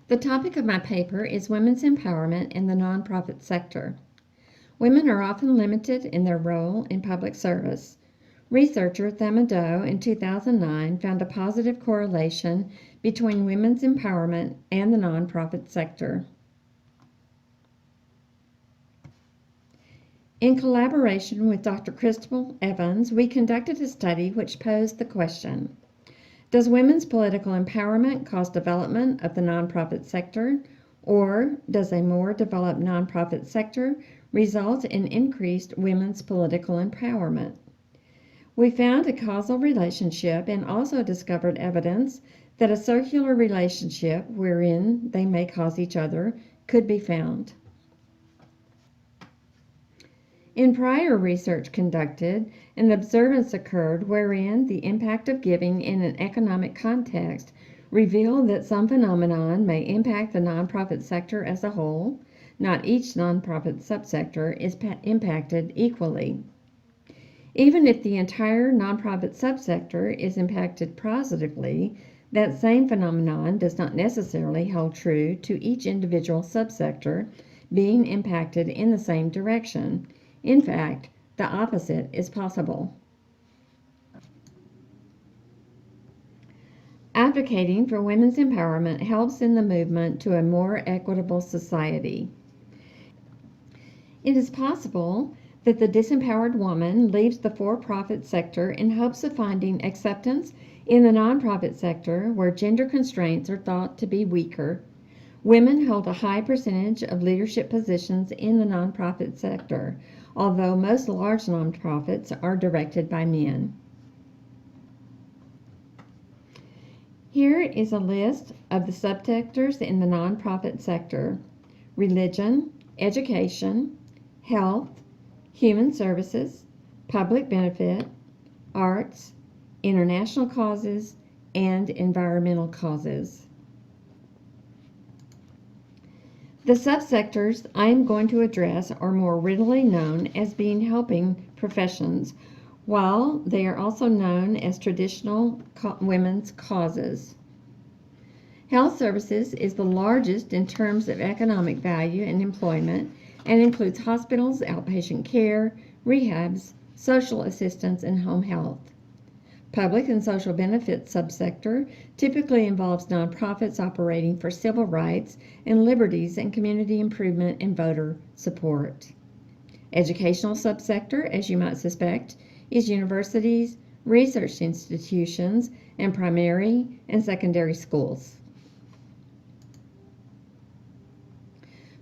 The topic of my paper is women's empowerment in the nonprofit sector. Women are often limited in their role in public service. Researcher Thamado in 2009 found a positive correlation between women's empowerment and the nonprofit sector. In collaboration with Dr. Crystal Evans, we conducted a study which posed the question: does women's political empowerment cause development of the nonprofit sector, or does a more developed nonprofit sector result in increased women's political empowerment? We found a causal relationship and also discovered evidence that a circular relationship wherein they may cause each other could be found. In prior research conducted, an observance occurred wherein the impact of giving in an economic context revealed that some phenomenon may impact the nonprofit sector as a whole. Not each nonprofit subsector is impacted equally. Even if the entire nonprofit subsector is impacted positively, that same phenomenon does not necessarily hold true to each individual subsector being impacted in the same direction. In fact, the opposite is possible. Advocating for women's empowerment helps in the movement to a more equitable society. It is possible that the disempowered woman leaves the for-profit sector in hopes of finding acceptance in the nonprofit sector where gender constraints are thought to be weaker. Women hold a high percentage of leadership positions in the nonprofit sector, although most large nonprofits are directed by men. Here is a list of the subsectors in the nonprofit sector: religion, education, health, human services, public benefit, arts, international causes, and environmental causes. The subsectors I am going to address are more readily known as being helping professions, while they are also known as traditional women's causes. Health services is the largest in terms of economic value and employment and includes hospitals, outpatient care, rehabs, social assistance, and home health. Public and social benefits subsector typically involves nonprofits operating for civil rights and liberties and community improvement and voter support. Educational subsector, as you might suspect, is universities, research institutions, and primary and secondary schools.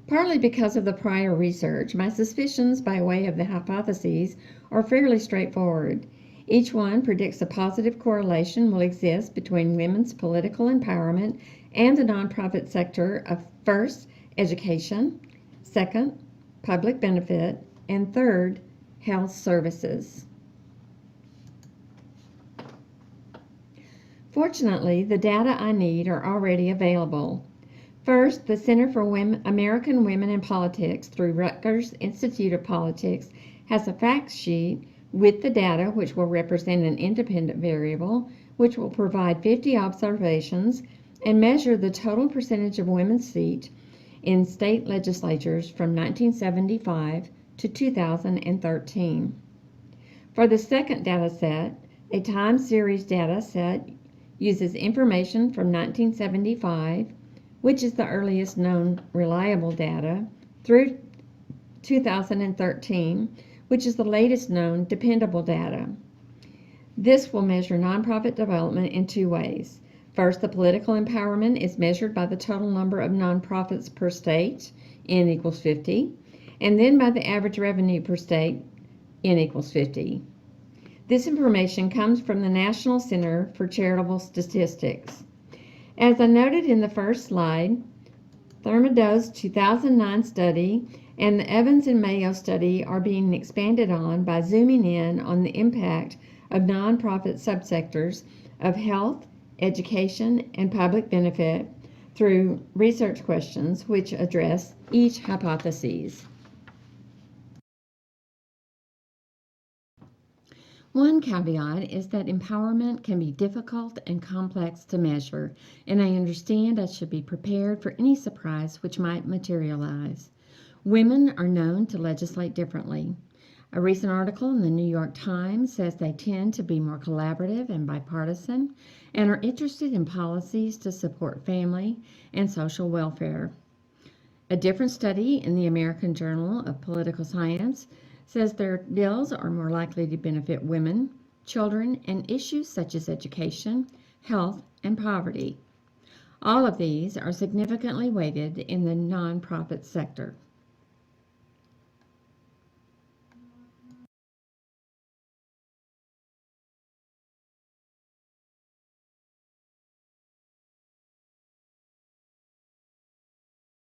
Partly because of the prior research, my suspicions by way of the hypotheses are fairly straightforward. Each one predicts a positive correlation will exist between women's political empowerment and the nonprofit sector of first, education, second, public benefit, and third, health services. Fortunately, the data I need are already available. First, the Center for American Women in Politics through Rutgers Institute of Politics has a fact sheet with the data which will represent an independent variable, which will provide 50 observations and measure the total percentage of women's seats in state legislatures from 1975 to 2013. For the second data set, a time series data set uses information from 1975, which is the earliest known reliable data, through 2013, which is the latest known dependable data. This will measure nonprofit development in two ways. First, the political empowerment is measured by the total number of nonprofits per state, N equals 50, and then by the average revenue per state, N equals 50. This information comes from the National Center for Charitable Statistics. As I noted in the first slide, Thamado's 2009 study and the Evans and Mayo study are being expanded on by zooming in on the impact of nonprofit subsectors of health, education, and public benefit through research questions which address each hypothesis. One caveat is that empowerment can be difficult and complex to measure, and I understand I should be prepared for any surprise which might materialize. Women are known to legislate differently. A recent article in the New York Times says they tend to be more collaborative and bipartisan and are interested in policies to support family and social welfare. A different study in the American Journal of Political Science says their bills are more likely to benefit women, children, and issues such as education, health, and poverty. All of these are significantly weighted in the nonprofit sector.